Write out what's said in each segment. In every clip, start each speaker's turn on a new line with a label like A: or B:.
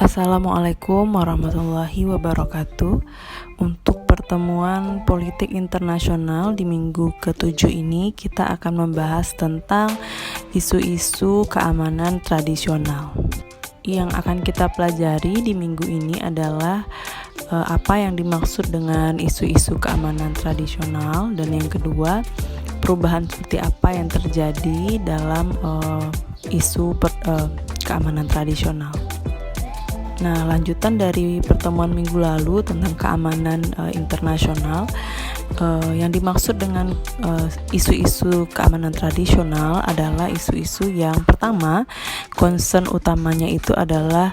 A: Assalamualaikum warahmatullahi wabarakatuh. Untuk pertemuan politik internasional di minggu ke-7 ini, kita akan membahas tentang isu-isu keamanan tradisional. Yang akan kita pelajari di minggu ini adalah apa yang dimaksud dengan isu-isu keamanan tradisional, dan yang kedua, perubahan seperti apa yang terjadi dalam isu keamanan tradisional. Nah, lanjutan dari pertemuan minggu lalu tentang keamanan internasional, yang dimaksud dengan isu-isu keamanan tradisional adalah isu-isu yang pertama, concern utamanya itu adalah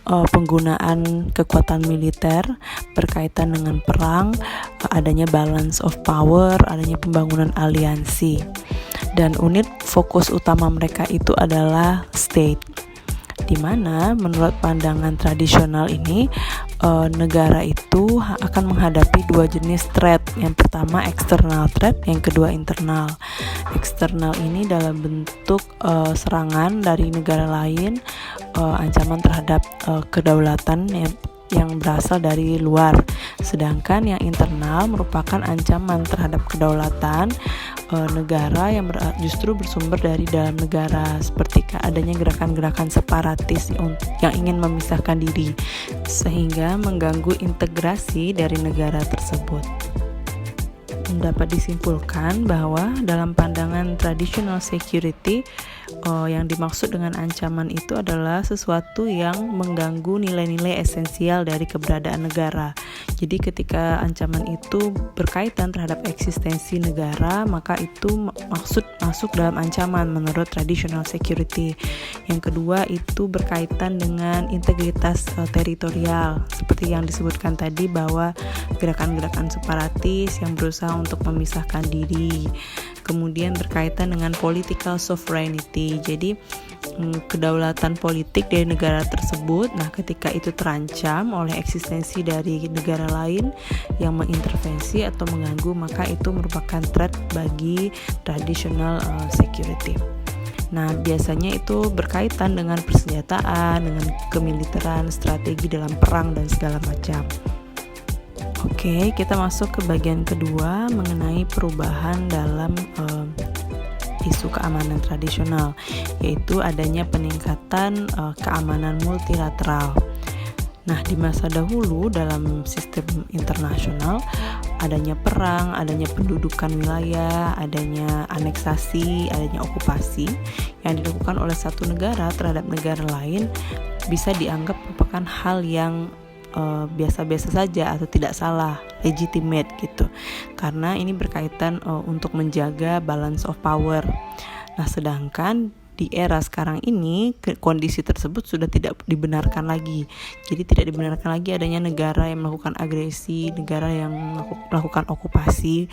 A: penggunaan kekuatan militer berkaitan dengan perang, adanya balance of power, adanya pembangunan aliansi, dan unit fokus utama mereka itu adalah state, di mana menurut pandangan tradisional ini negara itu akan menghadapi dua jenis threat. Yang pertama external threat, yang kedua internal. Eksternal ini dalam bentuk serangan dari negara lain, ancaman terhadap kedaulatan yang berasal dari luar. Sedangkan yang internal merupakan ancaman terhadap kedaulatan negara yang justru bersumber dari dalam negara, seperti adanya gerakan-gerakan separatis yang ingin memisahkan diri sehingga mengganggu integrasi dari negara tersebut. Dapat disimpulkan bahwa dalam pandangan traditional security, yang dimaksud dengan ancaman itu adalah sesuatu yang mengganggu nilai-nilai esensial dari keberadaan negara. Jadi ketika ancaman itu berkaitan terhadap eksistensi negara, maka itu masuk dalam ancaman menurut traditional security. Yang kedua itu berkaitan dengan integritas teritorial, seperti yang disebutkan tadi bahwa gerakan-gerakan separatis yang berusaha untuk memisahkan diri. Kemudian berkaitan dengan political sovereignty, jadi kedaulatan politik dari negara tersebut. Nah, ketika itu terancam oleh eksistensi dari negara lain yang mengintervensi atau mengganggu, maka itu merupakan threat bagi traditional security. Nah, biasanya itu berkaitan dengan persenjataan, dengan kemiliteran, strategi dalam perang, dan segala macam. Oke, kita masuk ke bagian kedua mengenai perubahan dalam isu keamanan tradisional, yaitu adanya peningkatan keamanan multilateral. Nah, di masa dahulu dalam sistem internasional, adanya perang, adanya pendudukan wilayah, adanya aneksasi, adanya okupasi yang dilakukan oleh satu negara terhadap negara lain bisa dianggap merupakan hal yang biasa-biasa saja atau tidak salah, legitimate gitu, karena ini berkaitan untuk menjaga balance of power. Nah, sedangkan di era sekarang ini kondisi tersebut sudah tidak dibenarkan lagi. Jadi tidak dibenarkan lagi adanya negara yang melakukan agresi, negara yang melakukan okupasi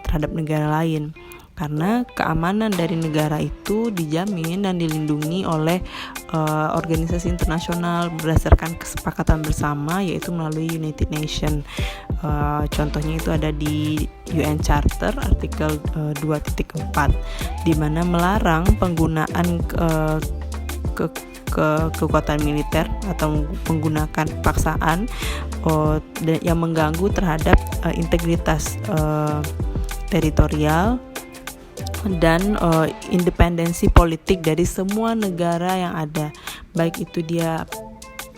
A: terhadap negara lain, karena keamanan dari negara itu dijamin dan dilindungi oleh organisasi internasional berdasarkan kesepakatan bersama, yaitu melalui United Nations. Contohnya itu ada di UN Charter artikel 2.4, di mana melarang penggunaan kekuatan militer atau menggunakan paksaan yang mengganggu terhadap integritas teritorial dan independensi politik dari semua negara yang ada, baik itu dia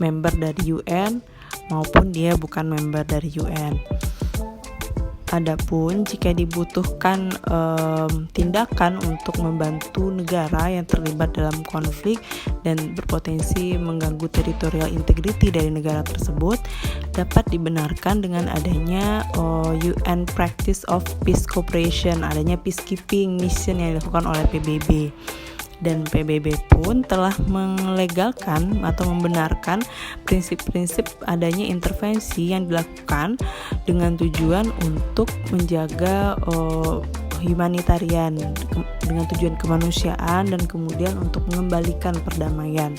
A: member dari UN maupun dia bukan member dari UN. Adapun jika dibutuhkan tindakan untuk membantu negara yang terlibat dalam konflik dan berpotensi mengganggu territorial integrity dari negara tersebut, dapat dibenarkan dengan adanya UN Practice of Peace Cooperation, adanya peacekeeping mission yang dilakukan oleh PBB. Dan PBB pun telah melegalkan atau membenarkan prinsip-prinsip adanya intervensi yang dilakukan dengan tujuan untuk menjaga humanitarian, dengan tujuan kemanusiaan, dan kemudian untuk mengembalikan perdamaian.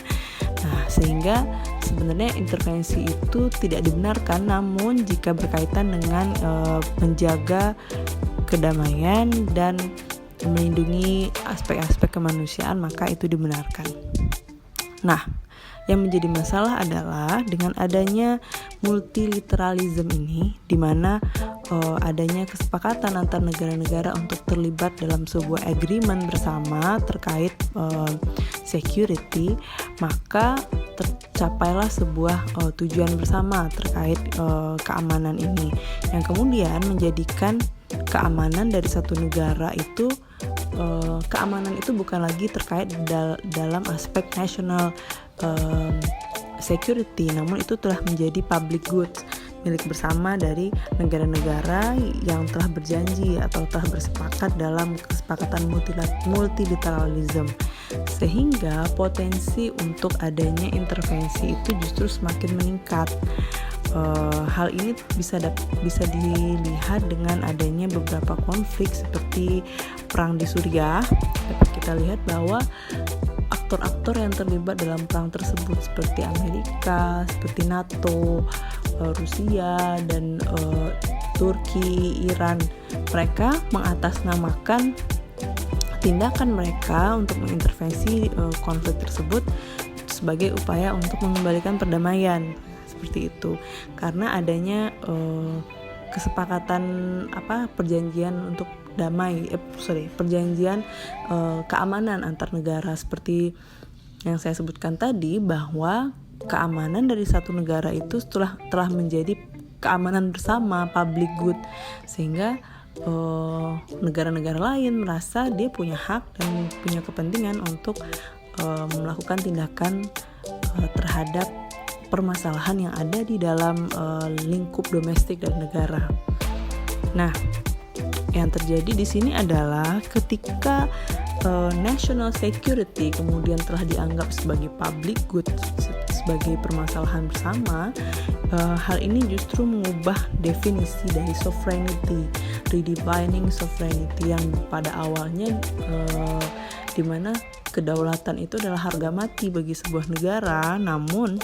A: Nah, sehingga sebenarnya intervensi itu tidak dibenarkan, namun jika berkaitan dengan menjaga kedamaian dan melindungi aspek-aspek kemanusiaan, maka itu dibenarkan. Nah, Yang menjadi masalah adalah dengan adanya multilateralism ini, di mana adanya kesepakatan antar negara-negara untuk terlibat dalam sebuah agreement bersama terkait security, maka tercapailah sebuah tujuan bersama terkait keamanan ini, yang kemudian menjadikan keamanan dari satu negara itu keamanan itu bukan lagi terkait dalam aspek national security, namun itu telah menjadi public goods milik bersama dari negara-negara yang telah berjanji atau telah bersepakat dalam kesepakatan multilateralism, sehingga potensi untuk adanya intervensi itu justru semakin meningkat. Hal ini bisa dilihat dengan adanya beberapa konflik seperti perang di Suriah. Dapat kita lihat bahwa aktor-aktor yang terlibat dalam perang tersebut seperti Amerika, seperti NATO, Rusia, dan Turki, Iran, mereka mengatasnamakan tindakan mereka untuk mengintervensi konflik tersebut sebagai upaya untuk mengembalikan perdamaian, seperti itu. Karena adanya kesepakatan perjanjian untuk perjanjian keamanan antar negara, seperti yang saya sebutkan tadi, bahwa keamanan dari satu negara itu telah menjadi keamanan bersama, public good, sehingga negara-negara lain merasa dia punya hak dan punya kepentingan untuk melakukan tindakan terhadap permasalahan yang ada di dalam lingkup domestik dan negara. Nah, yang terjadi di sini adalah ketika national security kemudian telah dianggap sebagai public good, sebagai permasalahan bersama, hal ini justru mengubah definisi dari sovereignty, redefining sovereignty yang pada awalnya di mana kedaulatan itu adalah harga mati bagi sebuah negara, namun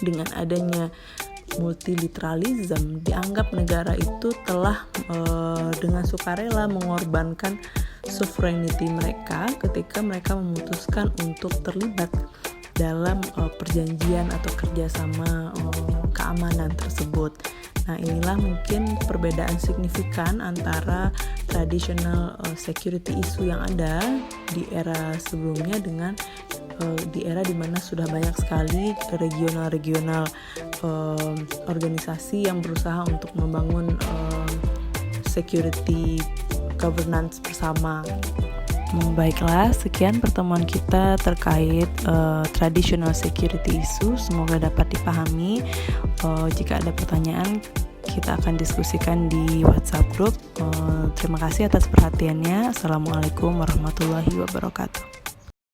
A: dengan adanya multilateralism dianggap negara itu telah dengan sukarela mengorbankan sovereignty mereka ketika mereka memutuskan untuk terlibat dalam perjanjian atau kerjasama keamanan tersebut. Nah, inilah mungkin perbedaan signifikan antara traditional security issue yang ada di era sebelumnya dengan di era dimana sudah banyak sekali regional organisasi yang berusaha untuk membangun security governance bersama. Baiklah, sekian pertemuan kita terkait traditional security issue. Semoga dapat dipahami. Jika ada pertanyaan, kita akan diskusikan di WhatsApp group. Terima kasih atas perhatiannya. Assalamualaikum warahmatullahi wabarakatuh.